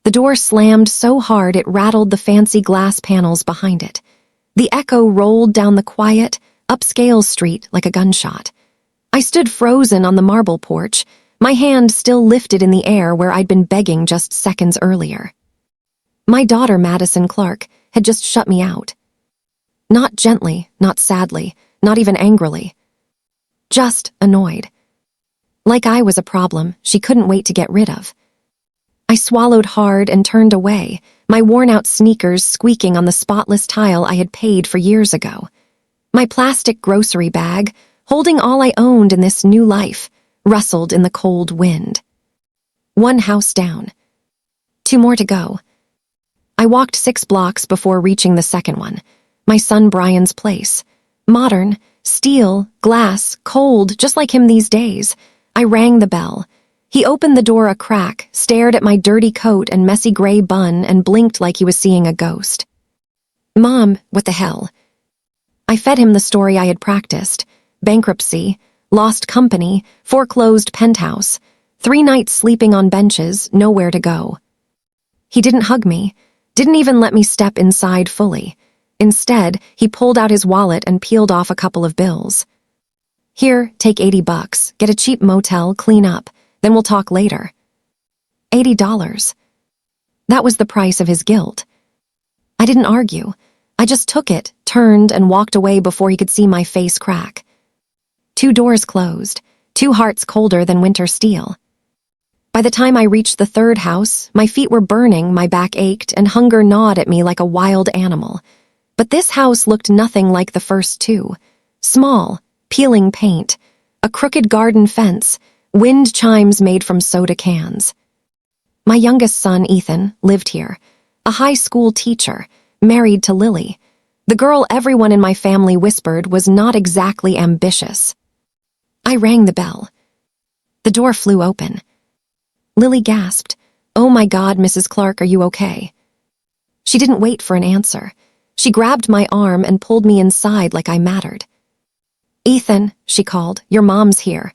The door slammed so hard it rattled the fancy glass panels behind it. The echo rolled down the quiet, upscale street like a gunshot. I stood frozen on the marble porch, my hand still lifted in the air where I'd been begging just seconds earlier. My daughter, Madison Clark, had just shut me out. Not gently, not sadly, not even angrily. Just annoyed. Like I was a problem she couldn't wait to get rid of. I swallowed hard and turned away, my worn-out sneakers squeaking on the spotless tile I had paid for years ago. My plastic grocery bag, holding all I owned in this new life, rustled in the cold wind. One house down. 2 more to go. I walked 6 blocks before reaching the second one, my son Brian's place. Modern, steel, glass, cold, just like him these days. I rang the bell. He opened the door a crack, stared at my dirty coat and messy gray bun, and blinked like he was seeing a ghost. "Mom, what the hell?" I fed him the story I had practiced. Bankruptcy, lost company, foreclosed penthouse, 3 nights sleeping on benches, nowhere to go. He didn't hug me, didn't even let me step inside fully. Instead, he pulled out his wallet and peeled off a couple of bills. "Here, take $80, get a cheap motel, clean up. Then we'll talk later." $80. That was the price of his guilt. I didn't argue. I just took it, turned, and walked away before he could see my face crack. 2 doors closed, 2 hearts colder than winter steel. By the time I reached the 3rd house, my feet were burning, my back ached, and hunger gnawed at me like a wild animal. But this house looked nothing like the first 2. Small, peeling paint, a crooked garden fence, wind chimes made from soda cans. My youngest son, Ethan, lived here, a high school teacher, married to Lily, the girl everyone in my family whispered was not exactly ambitious. I rang the bell. The door flew open. Lily gasped, "Oh my God, Mrs. Clark, are you okay?" She didn't wait for an answer. She grabbed my arm and pulled me inside like I mattered. "Ethan," she called, "your mom's here."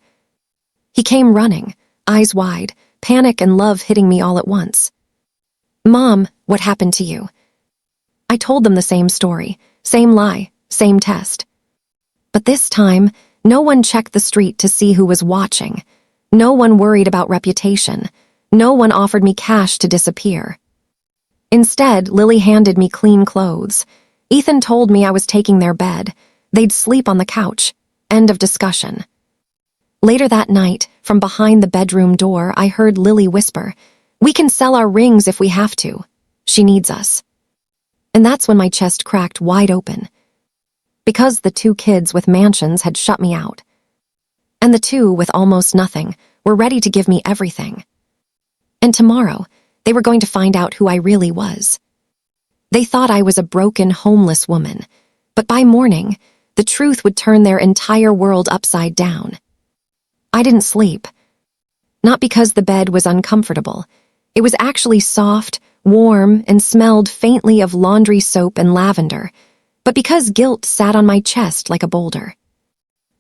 He came running, eyes wide, panic and love hitting me all at once. "Mom, what happened to you?" I told them the same story, same lie, same test. But this time, no one checked the street to see who was watching. No one worried about reputation. No one offered me cash to disappear. Instead, Lily handed me clean clothes. Ethan told me I was taking their bed. They'd sleep on the couch. End of discussion. Later that night, from behind the bedroom door, I heard Lily whisper, "We can sell our rings if we have to. She needs us." And that's when my chest cracked wide open. Because the 2 kids with mansions had shut me out. And the 2 with almost nothing were ready to give me everything. And tomorrow, they were going to find out who I really was. They thought I was a broken, homeless woman, but by morning, the truth would turn their entire world upside down. I didn't sleep. Not because the bed was uncomfortable. It was actually soft, warm, and smelled faintly of laundry soap and lavender, but because guilt sat on my chest like a boulder.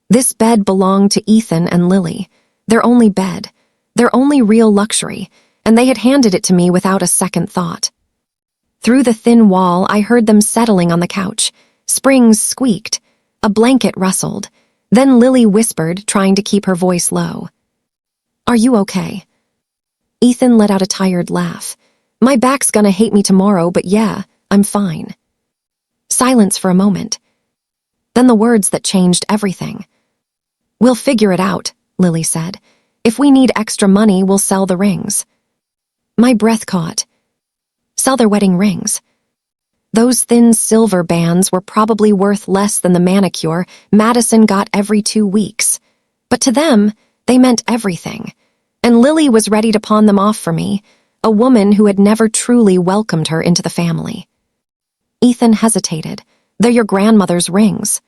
This bed belonged to Ethan and Lily, their only bed, their only real luxury, and they had handed it to me without a second thought. Through the thin wall, I heard them settling on the couch. Springs squeaked. A blanket rustled. Then Lily whispered, trying to keep her voice low. "Are you okay?" Ethan let out a tired laugh. "My back's gonna hate me tomorrow, but yeah, I'm fine." Silence for a moment. Then the words that changed everything. "We'll figure it out," Lily said. "If we need extra money, we'll sell the rings." My breath caught. Sell their wedding rings. Those thin silver bands were probably worth less than the manicure Madison got every 2 weeks. But to them, they meant everything. And Lily was ready to pawn them off for me, a woman who had never truly welcomed her into the family. Ethan hesitated. "They're your grandmother's rings."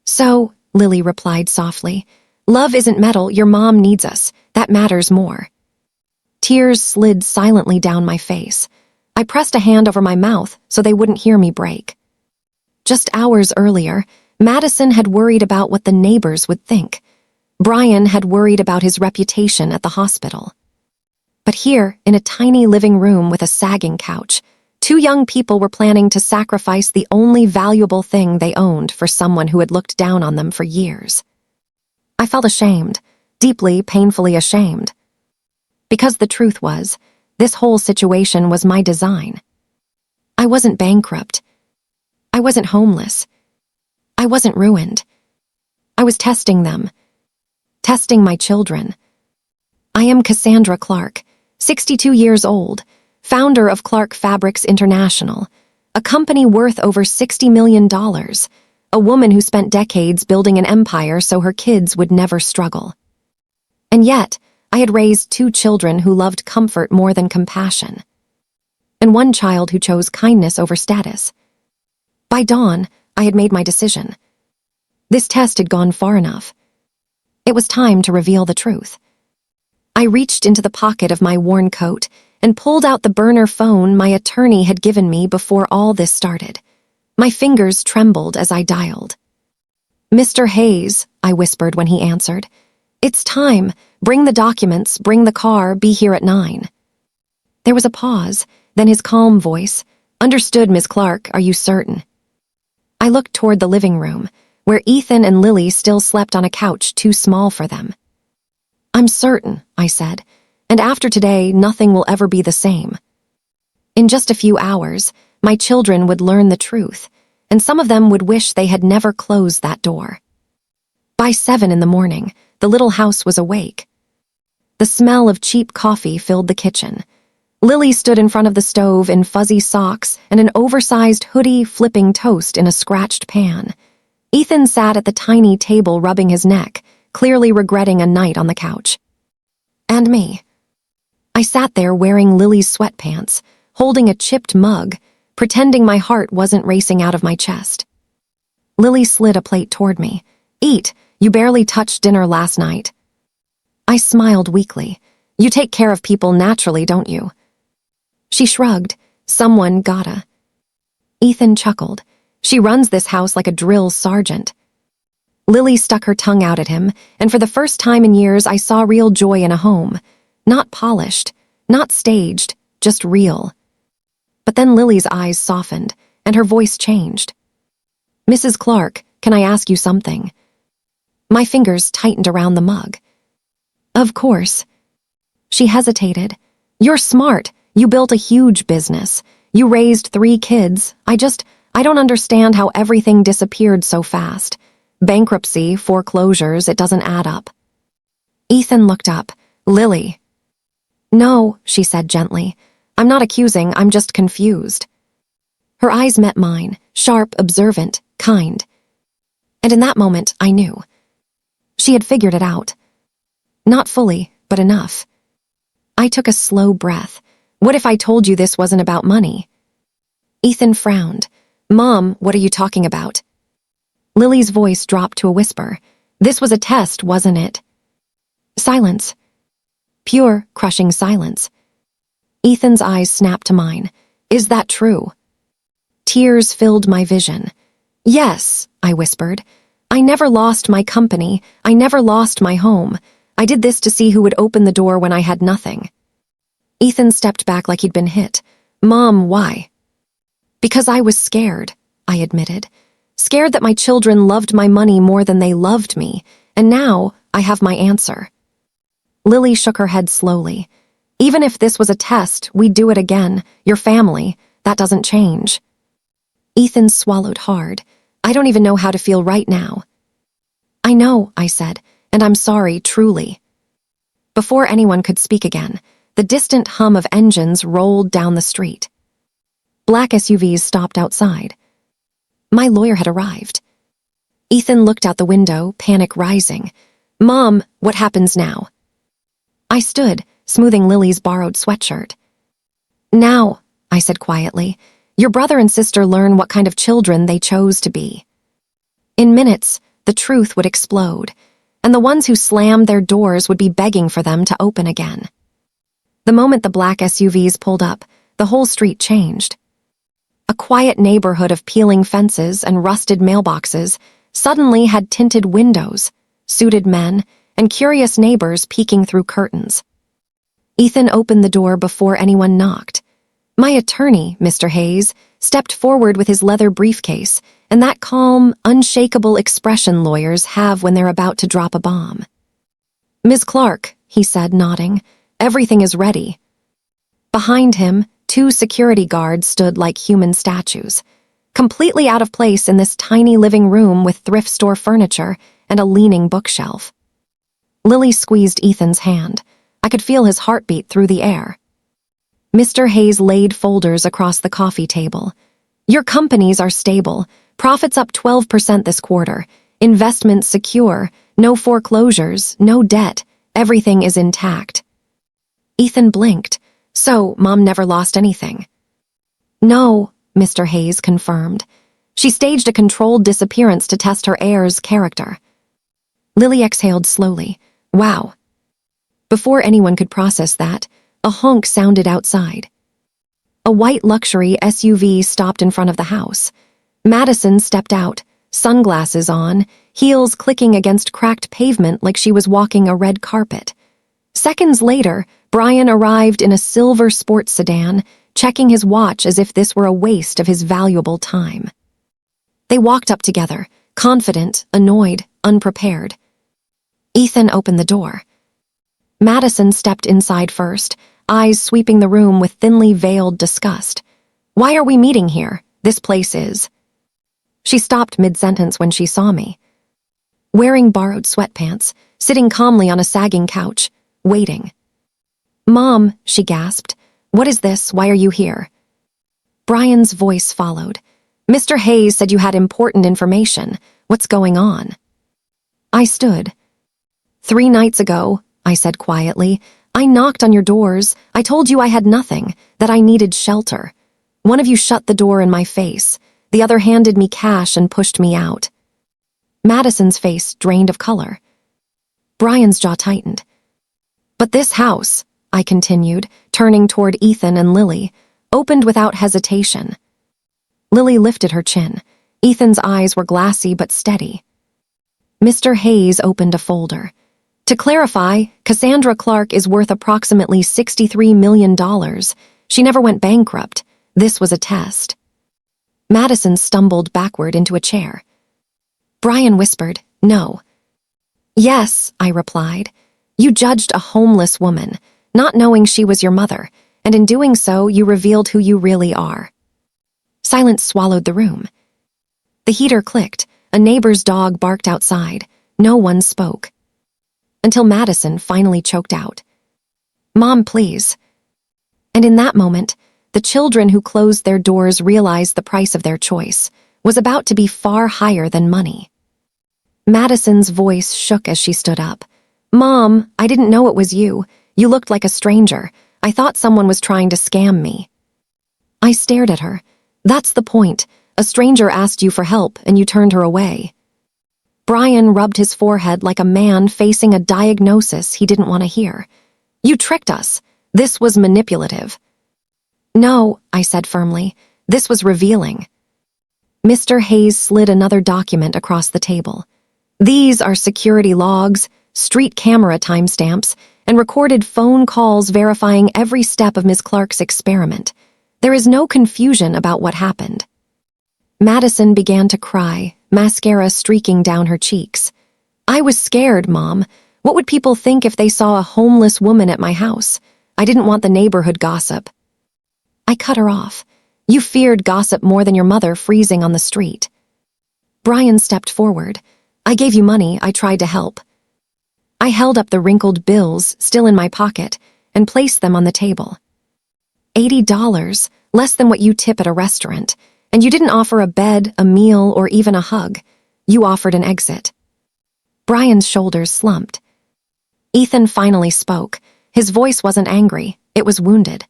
"So," Lily replied softly, "love isn't metal, your mom needs us. That matters more." Tears slid silently down my face. I pressed a hand over my mouth so they wouldn't hear me break. Just hours earlier, Madison had worried about what the neighbors would think. Brian had worried about his reputation at the hospital. But here, in a tiny living room with a sagging couch, two young people were planning to sacrifice the only valuable thing they owned for someone who had looked down on them for years. I felt ashamed, deeply, painfully ashamed. Because the truth was, this whole situation was my design. I wasn't bankrupt. I wasn't homeless. I wasn't ruined. I was testing them. Testing my children. I am Cassandra Clark, 62 years old, founder of Clark Fabrics International, a company worth over $60 million, a woman who spent decades building an empire so her kids would never struggle. And yet, I had raised two children who loved comfort more than compassion, and one child who chose kindness over status. By dawn, I had made my decision. This test had gone far enough. It was time to reveal the truth. I reached into the pocket of my worn coat and pulled out the burner phone my attorney had given me before all this started. My fingers trembled as I dialed. "Mr. Hayes," I whispered when he answered. "It's time. Bring the documents, bring the car, be here at 9. There was a pause, then his calm voice. "Understood, Miss Clark, are you certain?" I looked toward the living room, where Ethan and Lily still slept on a couch too small for them. "I'm certain," I said, "and after today, nothing will ever be the same." In just a few hours, my children would learn the truth, and some of them would wish they had never closed that door. By 7 in the morning, the little house was awake. The smell of cheap coffee filled the kitchen. Lily stood in front of the stove in fuzzy socks and an oversized hoodie flipping toast in a scratched pan. Ethan sat at the tiny table rubbing his neck, clearly regretting a night on the couch. And me. I sat there wearing Lily's sweatpants, holding a chipped mug, pretending my heart wasn't racing out of my chest. Lily slid a plate toward me. "Eat, you barely touched dinner last night." I smiled weakly. "You take care of people naturally, don't you?" She shrugged. "Someone gotta." Ethan chuckled. "She runs this house like a drill sergeant." Lily stuck her tongue out at him, and for the first time in years I saw real joy in a home. Not polished, not staged, just real. But then Lily's eyes softened, and her voice changed. "Mrs. Clark, can I ask you something?" My fingers tightened around the mug. "Of course." She hesitated. "You're smart. You built a huge business. You raised 3 kids. I don't understand how everything disappeared so fast. Bankruptcy, foreclosures, it doesn't add up." Ethan looked up. "Lily." "No," she said gently. "I'm not accusing, I'm just confused." Her eyes met mine, sharp, observant, kind. And in that moment, I knew. She had figured it out. Not fully, but enough. I took a slow breath. What if I told you this wasn't about money? Ethan frowned. "Mom, what are you talking about?" Lily's voice dropped to a whisper. "This was a test, wasn't it?" Silence. Pure, crushing silence. Ethan's eyes snapped to mine. "Is that true?" Tears filled my vision. "Yes," I whispered. "I never lost my company. I never lost my home. I did this to see who would open the door when I had nothing." Ethan stepped back like he'd been hit. "Mom, why?" "Because I was scared," I admitted. "Scared that my children loved my money more than they loved me, and now I have my answer." Lily shook her head slowly. "Even if this was a test, we'd do it again. Your family. That doesn't change." Ethan swallowed hard. "I don't even know how to feel right now." "I know," I said, "and I'm sorry, truly." Before anyone could speak again, the distant hum of engines rolled down the street. Black SUVs stopped outside. My lawyer had arrived. Ethan looked out the window, panic rising. "Mom, what happens now?" I stood, smoothing Lily's borrowed sweatshirt. "Now," I said quietly, "your brother and sister learn what kind of children they chose to be. In minutes, the truth would explode, and the ones who slammed their doors would be begging for them to open again." The moment the black SUVs pulled up, the whole street changed. A quiet neighborhood of peeling fences and rusted mailboxes suddenly had tinted windows, suited men, and curious neighbors peeking through curtains. Ethan opened the door before anyone knocked. My attorney, Mr. Hayes, stepped forward with his leather briefcase and that calm, unshakable expression lawyers have when they're about to drop a bomb. Ms. Clark, he said, nodding, everything is ready. Behind him, 2 security guards stood like human statues, completely out of place in this tiny living room with thrift store furniture and a leaning bookshelf. Lily squeezed Ethan's hand. I could feel his heartbeat through the air. Mr. Hayes laid folders across the coffee table. Your companies are stable, profits up 12% this quarter, investments secure, no foreclosures, no debt, everything is intact. Ethan blinked. So, Mom never lost anything. No, Mr. Hayes confirmed. She staged a controlled disappearance to test her heir's character. Lily exhaled slowly. Wow. Before anyone could process that, a honk sounded outside. A white luxury SUV stopped in front of the house. Madison stepped out, sunglasses on, heels clicking against cracked pavement like she was walking a red carpet. Seconds later, Brian arrived in a silver sports sedan, checking his watch as if this were a waste of his valuable time. They walked up together, confident, annoyed, unprepared. Ethan opened the door. Madison stepped inside first, eyes sweeping the room with thinly veiled disgust. Why are we meeting here? This place is. She stopped mid-sentence when she saw me. Wearing borrowed sweatpants, sitting calmly on a sagging couch, waiting. Mom, she gasped. What is this? Why are you here? Brian's voice followed. Mr. Hayes said you had important information. What's going on? I stood. 3 nights ago, I said quietly, I knocked on your doors. I told you I had nothing, that I needed shelter. One of you shut the door in my face. The other handed me cash and pushed me out. Madison's face drained of color. Brian's jaw tightened. But this house, I continued, turning toward Ethan and Lily, opened without hesitation. Lily lifted her chin. Ethan's eyes were glassy but steady. Mr. Hayes opened a folder. To clarify, Cassandra Clark is worth approximately $63 million. She never went bankrupt. This was a test. Madison stumbled backward into a chair. Brian whispered, No. Yes, I replied. You judged a homeless woman, not knowing she was your mother, and in doing so, you revealed who you really are. Silence swallowed the room. The heater clicked. A neighbor's dog barked outside. No one spoke. Until Madison finally choked out. Mom, please. And in that moment, the children who closed their doors realized the price of their choice was about to be far higher than money. Madison's voice shook as she stood up. Mom, I didn't know it was you. You looked like a stranger. I thought someone was trying to scam me. I stared at her. That's the point. A stranger asked you for help and you turned her away. Brian rubbed his forehead like a man facing a diagnosis he didn't want to hear. You tricked us. This was manipulative. No, I said firmly. This was revealing. Mr. Hayes slid another document across the table. These are security logs, street camera timestamps, and recorded phone calls verifying every step of Ms. Clark's experiment. There is no confusion about what happened. Madison began to cry, mascara streaking down her cheeks. I was scared, Mom. What would people think if they saw a homeless woman at my house? I didn't want the neighborhood gossip. I cut her off. You feared gossip more than your mother freezing on the street. Brian stepped forward. I gave you money. I tried to help. I held up the wrinkled bills, still in my pocket, and placed them on the table. $80, less than what you tip at a restaurant. And you didn't offer a bed, a meal, or even a hug. You offered an exit. Brian's shoulders slumped. Ethan finally spoke. His voice wasn't angry. It was wounded.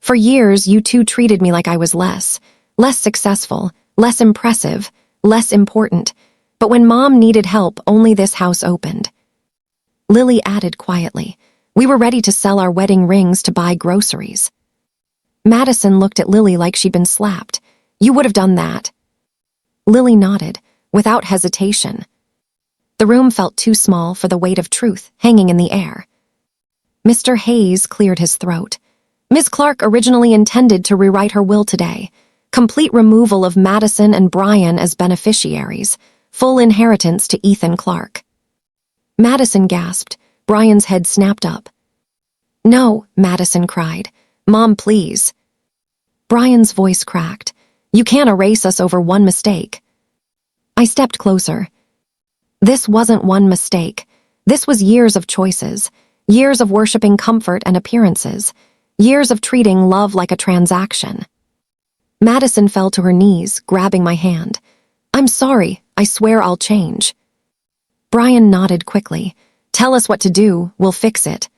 For years, you two treated me like I was less successful, less impressive, less important. But when Mom needed help, only this house opened. Lily added quietly, we were ready to sell our wedding rings to buy groceries. Madison looked at Lily like she'd been slapped. You would have done that. Lily nodded, without hesitation. The room felt too small for the weight of truth hanging in the air. Mr. Hayes cleared his throat. Ms. Clark originally intended to rewrite her will today. Complete removal of Madison and Brian as beneficiaries. Full inheritance to Ethan Clark. Madison gasped. Brian's head snapped up. No, Madison cried. Mom, please. Brian's voice cracked. You can't erase us over one mistake. I stepped closer. This wasn't one mistake. This was years of choices. Years of worshipping comfort and appearances. Years of treating love like a transaction. Madison fell to her knees, grabbing my hand. I'm sorry. I swear I'll change. Brian nodded quickly. Tell us what to do. We'll fix it.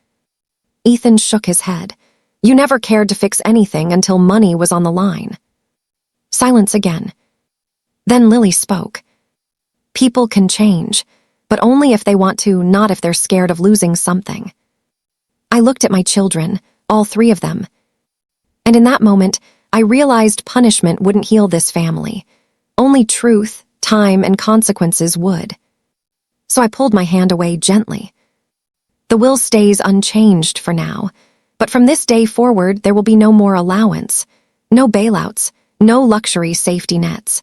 Ethan shook his head. You never cared to fix anything until money was on the line. Silence again. Then Lily spoke. People can change, but only if they want to, not if they're scared of losing something. I looked at my children, all three of them. And in that moment, I realized punishment wouldn't heal this family. Only truth, time, and consequences would. So I pulled my hand away gently. The will stays unchanged for now, but from this day forward there will be no more allowance, no bailouts, no luxury safety nets.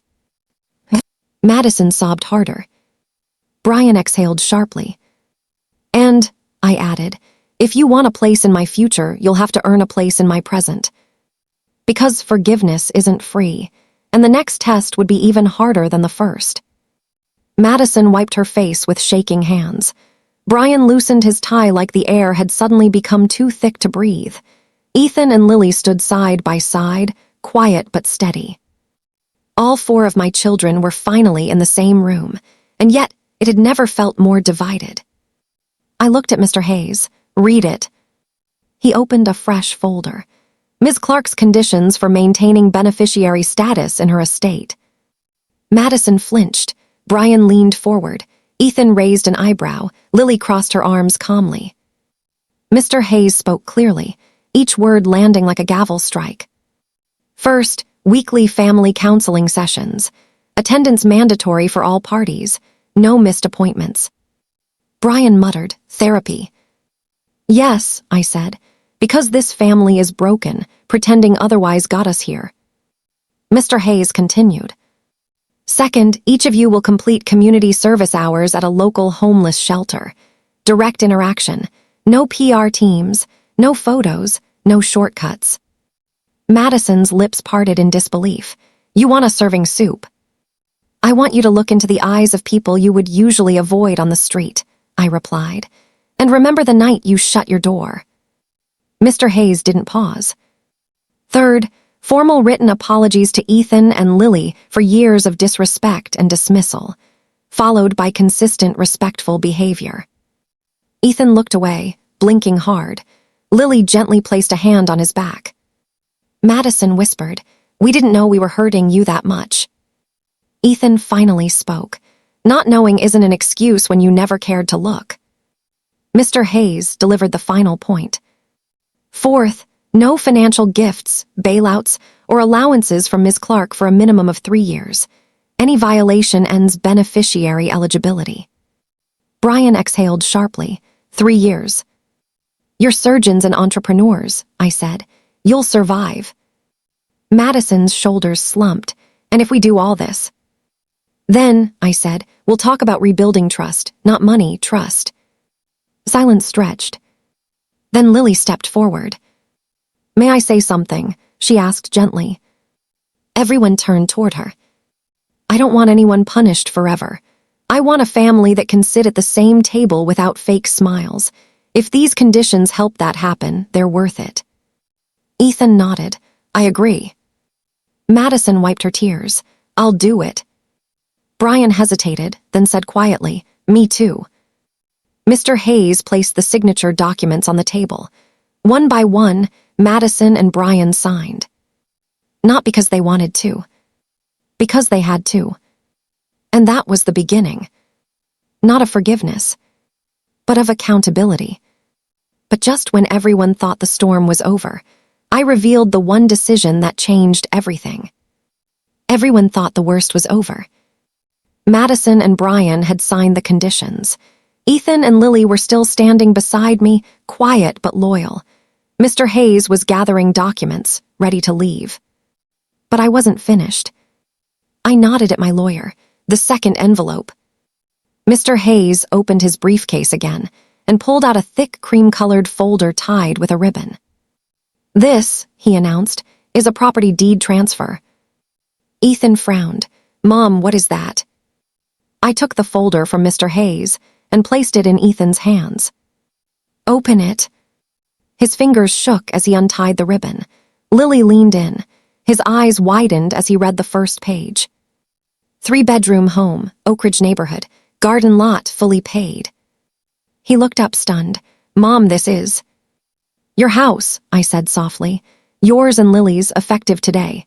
Madison sobbed harder. Brian exhaled sharply. And, I added, if you want a place in my future, you'll have to earn a place in my present. Because forgiveness isn't free, and the next test would be even harder than the first. Madison wiped her face with shaking hands. Brian loosened his tie like the air had suddenly become too thick to breathe. Ethan and Lily stood side by side, quiet but steady. All four of my children were finally in the same room, and yet it had never felt more divided. I looked at Mr. Hayes. Read it. He opened a fresh folder. Ms. Clark's conditions for maintaining beneficiary status in her estate. Madison flinched. Brian leaned forward. Ethan raised an eyebrow. Lily crossed her arms calmly. Mr. Hayes spoke clearly, each word landing like a gavel strike. First, weekly family counseling sessions. Attendance mandatory for all parties. No missed appointments. Brian muttered, therapy. Yes, I said, because this family is broken, pretending otherwise got us here. Mr. Hayes continued. Second, each of you will complete community service hours at a local homeless shelter. Direct interaction. No PR teams, no photos, no shortcuts. Madison's lips parted in disbelief. You want us serving soup? I want you to look into the eyes of people you would usually avoid on the street, I replied. And remember the night you shut your door. Mr. Hayes didn't pause. Third, formal written apologies to Ethan and Lily for years of disrespect and dismissal, followed by consistent respectful behavior. Ethan looked away, blinking hard. Lily gently placed a hand on his back. Madison whispered, We didn't know we were hurting you that much. Ethan finally spoke. Not knowing isn't an excuse when you never cared to look. Mr. Hayes delivered the final point. Fourth, no financial gifts, bailouts, or allowances from Ms. Clark for a minimum of 3 years. Any violation ends beneficiary eligibility. Brian exhaled sharply. 3 years. You're surgeons and entrepreneurs, I said. You'll survive. Madison's shoulders slumped. And if we do all this? Then, I said, we'll talk about rebuilding trust, not money, trust. Silence stretched. Then Lily stepped forward. May I say something? She asked gently. Everyone turned toward her. I don't want anyone punished forever. I want a family that can sit at the same table without fake smiles. If these conditions help that happen, they're worth it. Ethan nodded. I agree. Madison wiped her tears. I'll do it. Brian hesitated, then said quietly, Me too. Mr. Hayes placed the signature documents on the table. One by one, Madison and Brian signed. Not because they wanted to. Because they had to. And that was the beginning. Not of forgiveness, but of accountability. But just when everyone thought the storm was over, I revealed the one decision that changed everything. Everyone thought the worst was over. Madison and Brian had signed the conditions. Ethan and Lily were still standing beside me, quiet but loyal. Mr. Hayes was gathering documents, ready to leave. But I wasn't finished. I nodded at my lawyer, the second envelope. Mr. Hayes opened his briefcase again and pulled out a thick cream-colored folder tied with a ribbon. "This," he announced, "is a property deed transfer." Ethan frowned. "Mom, what is that?" I took the folder from Mr. Hayes and placed it in Ethan's hands. "Open it." His fingers shook as he untied the ribbon. Lily leaned in. His eyes widened as he read the first page. 3-bedroom home, Oak Ridge neighborhood, garden lot fully paid. He looked up stunned. "Mom, this is—" "Your house," I said softly. "Yours and Lily's, effective today."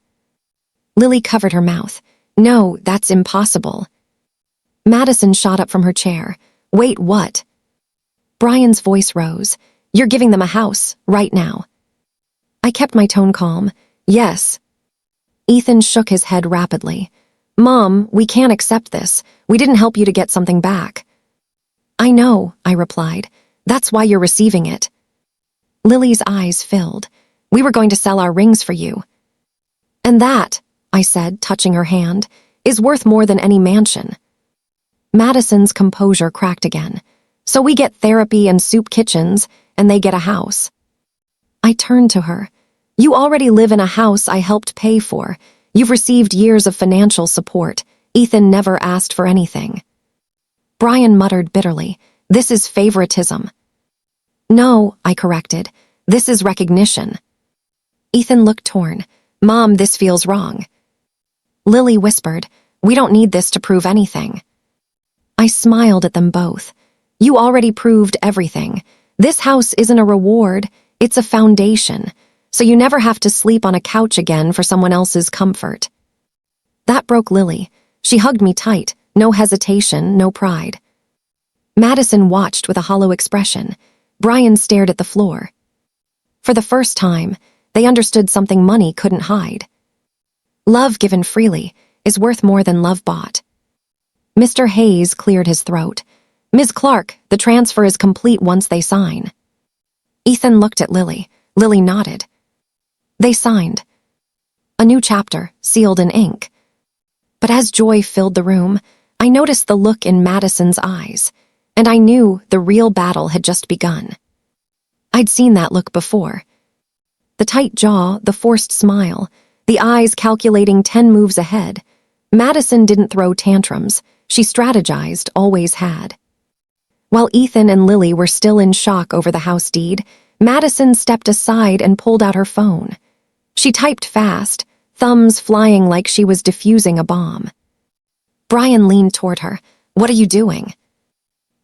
Lily covered her mouth. "No, that's impossible." Madison shot up from her chair. "Wait, what?" Brian's voice rose. "You're giving them a house, right now." I kept my tone calm. "Yes." Ethan shook his head rapidly. "Mom, we can't accept this. We didn't help you to get something back." "I know," I replied. "That's why you're receiving it." Lily's eyes filled. "We were going to sell our rings for you." "And that," I said, touching her hand, "is worth more than any mansion." Madison's composure cracked again. "So we get therapy and soup kitchens, and they get a house." I turned to her. "You already live in a house I helped pay for. You've received years of financial support. Ethan never asked for anything." Brian muttered bitterly. "This is favoritism." "No," I corrected. "This is recognition." Ethan looked torn. "Mom, this feels wrong." Lily whispered, "We don't need this to prove anything." I smiled at them both. "You already proved everything. This house isn't a reward, it's a foundation, so you never have to sleep on a couch again for someone else's comfort." That broke Lily. She hugged me tight, no hesitation, no pride. Madison watched with a hollow expression. Brian stared at the floor. For the first time, they understood something money couldn't hide. Love given freely is worth more than love bought. Mr. Hayes cleared his throat. "Ms. Clark, the transfer is complete once they sign." Ethan looked at Lily. Lily nodded. They signed. A new chapter, sealed in ink. But as joy filled the room, I noticed the look in Madison's eyes, and I knew the real battle had just begun. I'd seen that look before. The tight jaw, the forced smile, the eyes calculating 10 moves ahead. Madison didn't throw tantrums. She strategized, always had. While Ethan and Lily were still in shock over the house deed, Madison stepped aside and pulled out her phone. She typed fast, thumbs flying like she was defusing a bomb. Brian leaned toward her. "What are you doing?"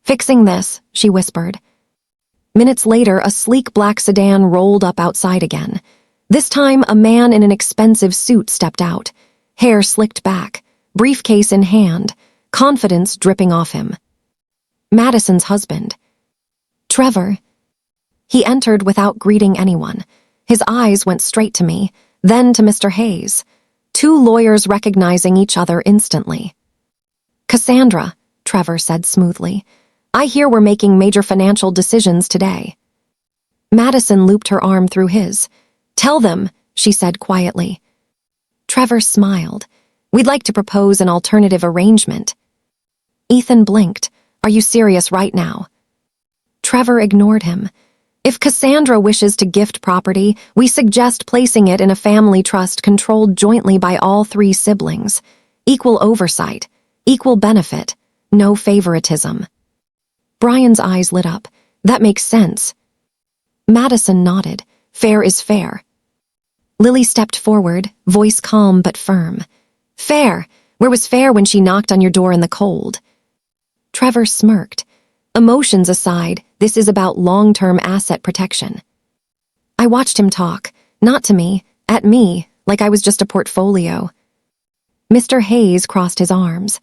"Fixing this," she whispered. Minutes later, a sleek black sedan rolled up outside again. This time, a man in an expensive suit stepped out, hair slicked back, briefcase in hand, confidence dripping off him. Madison's husband. "Trevor." He entered without greeting anyone. His eyes went straight to me, then to Mr. Hayes. 2 lawyers recognizing each other instantly. "Cassandra," Trevor said smoothly, "I hear we're making major financial decisions today." Madison looped her arm through his. "Tell them," she said quietly. Trevor smiled. "We'd like to propose an alternative arrangement." Ethan blinked. "Are you serious right now?" Trevor ignored him. "If Cassandra wishes to gift property, we suggest placing it in a family trust controlled jointly by all 3 siblings. Equal oversight, equal benefit, no favoritism." Brian's eyes lit up. "That makes sense." Madison nodded. "Fair is fair." Lily stepped forward, voice calm but firm. "Fair? Where was fair when she knocked on your door in the cold?" Trevor smirked. "Emotions aside, this is about long-term asset protection." I watched him talk, not to me, at me, like I was just a portfolio. Mr. Hayes crossed his arms.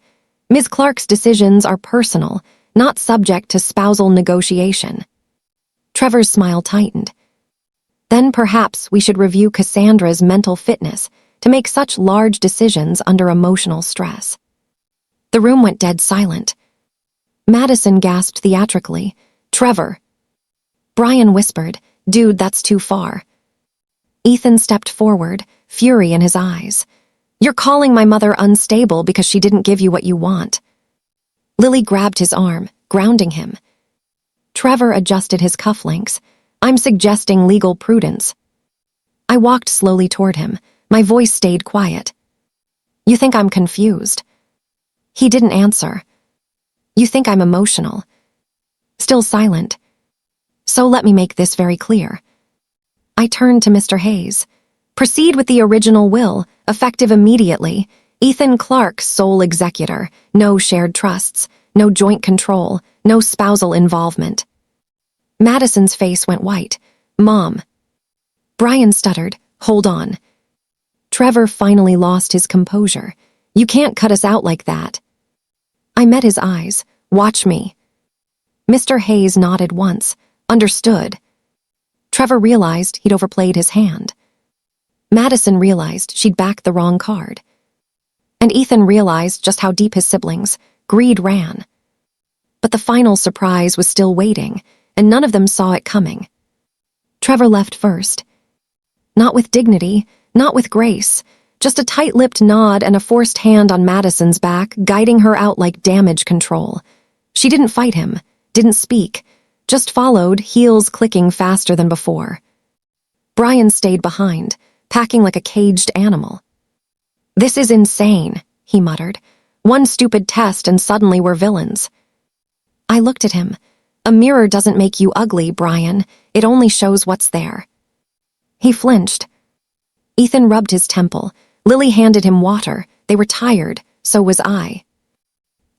"Ms. Clark's decisions are personal, not subject to spousal negotiation." Trevor's smile tightened. "Then perhaps we should review Cassandra's mental fitness to make such large decisions under emotional stress." The room went dead silent. Madison gasped theatrically. "Trevor." Brian whispered, "Dude, that's too far." Ethan stepped forward, fury in his eyes. "You're calling my mother unstable because she didn't give you what you want." Lily grabbed his arm, grounding him. Trevor adjusted his cufflinks. "I'm suggesting legal prudence." I walked slowly toward him. My voice stayed quiet. "You think I'm confused?" He didn't answer. "You think I'm emotional?" Still silent. "So let me make this very clear." I turned to Mr. Hayes. "Proceed with the original will, effective immediately. Ethan Clark, sole executor. No shared trusts. No joint control. No spousal involvement." Madison's face went white. "Mom." Brian stuttered. "Hold on." Trevor finally lost his composure. "You can't cut us out like that." I met his eyes. "Watch me." Mr. Hayes nodded once. "Understood." Trevor realized he'd overplayed his hand. Madison realized she'd backed the wrong card. And Ethan realized just how deep his siblings' greed ran. But the final surprise was still waiting, and none of them saw it coming. Trevor left first. Not with dignity, not with grace, just a tight-lipped nod and a forced hand on Madison's back, guiding her out like damage control. She didn't fight him, didn't speak, just followed, heels clicking faster than before. Brian stayed behind, packing like a caged animal. "This is insane," he muttered. "One stupid test and suddenly we're villains." I looked at him. "A mirror doesn't make you ugly, Brian. It only shows what's there." He flinched. Ethan rubbed his temple. Lily handed him water. They were tired, so was I.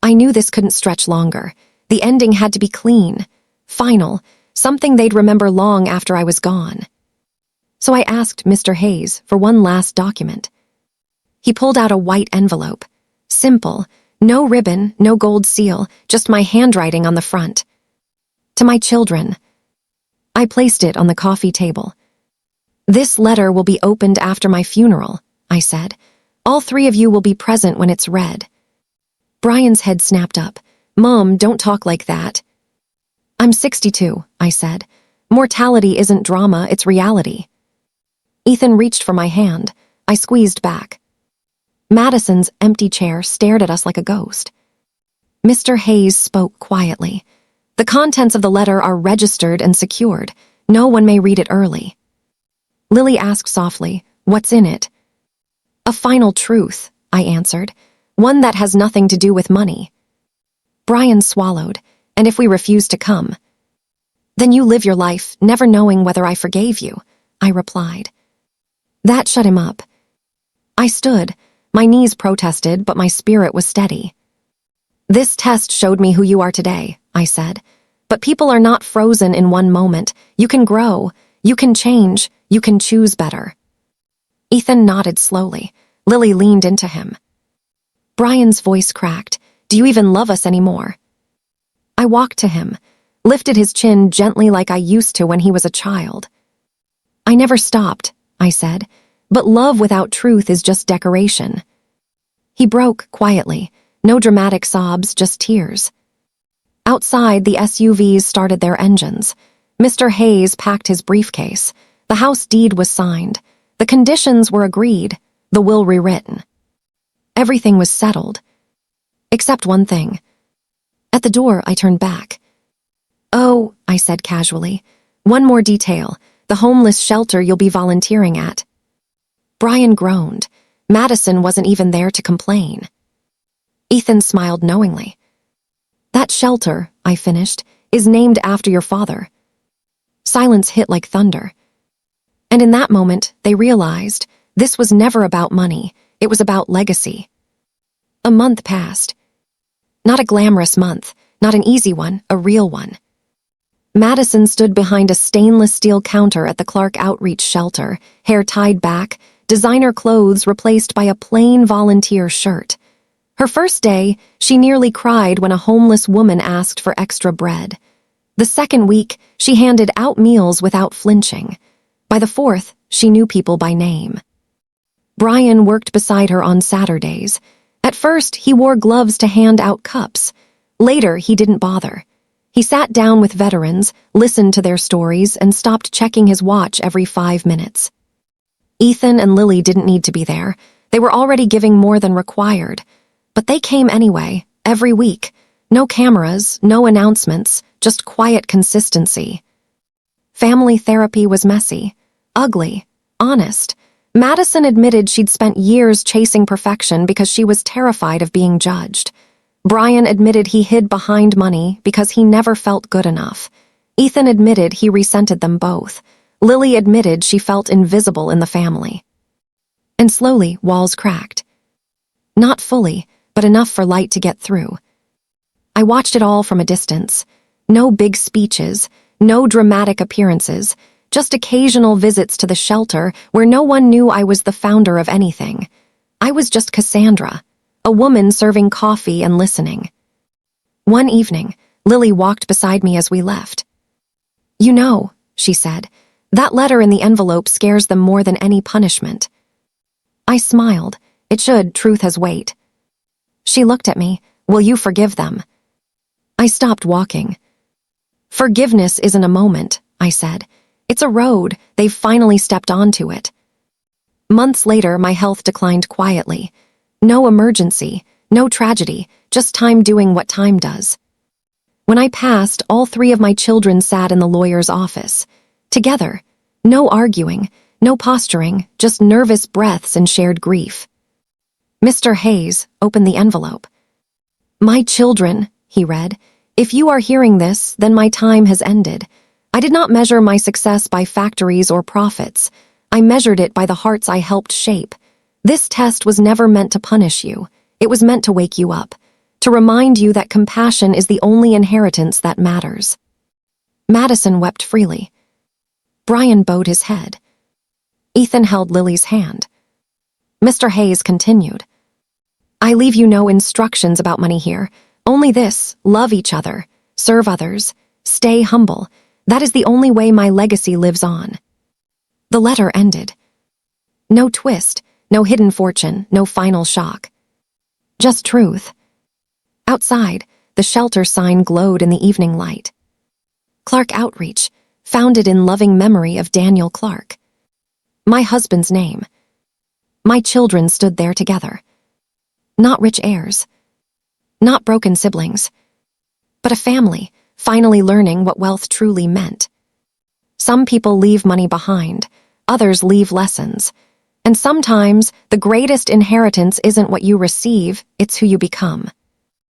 I knew this couldn't stretch longer. The ending had to be clean, final, something they'd remember long after I was gone. So I asked Mr. Hayes for one last document. He pulled out a white envelope. Simple, no ribbon, no gold seal, just my handwriting on the front. "To my children." I placed it on the coffee table. "This letter will be opened after my funeral," I said. "All three of you will be present when it's read." Brian's head snapped up. "Mom, don't talk like that." "I'm 62, I said. "Mortality isn't drama, it's reality." Ethan reached for my hand. I squeezed back. Madison's empty chair stared at us like a ghost. Mr. Hayes spoke quietly. "The contents of the letter are registered and secured. No one may read it early." Lily asked softly, "What's in it?" "A final truth," I answered. "One that has nothing to do with money." Brian swallowed. "And if we refuse to come?" "Then you live your life, never knowing whether I forgave you," I replied. That shut him up. I stood. My knees protested, but my spirit was steady. "This test showed me who you are today," I said. "But people are not frozen in one moment. You can grow. You can change. You can choose better." Ethan nodded slowly. Lily leaned into him. Brian's voice cracked. "Do you even love us anymore?" I walked to him, lifted his chin gently like I used to when he was a child. "I never stopped," I said, "but love without truth is just decoration." He broke quietly. No dramatic sobs, just tears. Outside, the SUVs started their engines. Mr. Hayes packed his briefcase. The house deed was signed. The conditions were agreed, the will rewritten. Everything was settled. Except one thing. At the door, I turned back. "Oh," I said casually, "one more detail. The homeless shelter you'll be volunteering at." Brian groaned. Madison wasn't even there to complain. Ethan smiled knowingly. "That shelter," I finished, "is named after your father." Silence hit like thunder. And in that moment, they realized this was never about money. It was about legacy. A month passed. Not a glamorous month, not an easy one, a real one. Madison stood behind a stainless steel counter at the Clark Outreach Shelter, hair tied back, designer clothes replaced by a plain volunteer shirt. Her first day, she nearly cried when a homeless woman asked for extra bread. The second week, she handed out meals without flinching. By the fourth, she knew people by name. Brian worked beside her on Saturdays. At first, he wore gloves to hand out cups. Later, he didn't bother. He sat down with veterans, listened to their stories, and stopped checking his watch every 5 minutes. Ethan and Lily didn't need to be there. They were already giving more than required. But they came anyway, every week. No cameras, no announcements, just quiet consistency. Family therapy was messy, ugly, honest. Madison admitted she'd spent years chasing perfection because she was terrified of being judged. Brian admitted he hid behind money because he never felt good enough. Ethan admitted he resented them both. Lily admitted she felt invisible in the family. And slowly, walls cracked. Not fully, but enough for light to get through. I watched it all from a distance. No big speeches, no dramatic appearances, just occasional visits to the shelter where no one knew I was the founder of anything. I was just Cassandra, a woman serving coffee and listening. One evening, Lily walked beside me as we left. "You know," she said, "that letter in the envelope scares them more than any punishment." I smiled. It should, truth has weight. She looked at me. "Will you forgive them?" I stopped walking. "Forgiveness isn't a moment," I said. "It's a road. They've finally stepped onto it." Months later, my health declined quietly. No emergency, no tragedy, just time doing what time does. When I passed, all 3 of my children sat in the lawyer's office. Together. No arguing, no posturing, just nervous breaths and shared grief. Mr. Hayes opened the envelope. "My children," he read, "if you are hearing this, then my time has ended. I did not measure my success by factories or profits. I measured it by the hearts I helped shape. This test was never meant to punish you. It was meant to wake you up, to remind you that compassion is the only inheritance that matters." Madison wept freely. Brian bowed his head. Ethan held Lily's hand. Mr. Hayes continued. "I leave you no instructions about money here. Only this: love each other, serve others, stay humble. That is the only way my legacy lives on." The letter ended. No twist, no hidden fortune, no final shock. Just truth. Outside, the shelter sign glowed in the evening light. Clark Outreach, founded in loving memory of Daniel Clark. My husband's name. My children stood there together. Not rich heirs. Not broken siblings. But a family, finally learning what wealth truly meant. Some people leave money behind, others leave lessons. And sometimes the greatest inheritance isn't what you receive, it's who you become.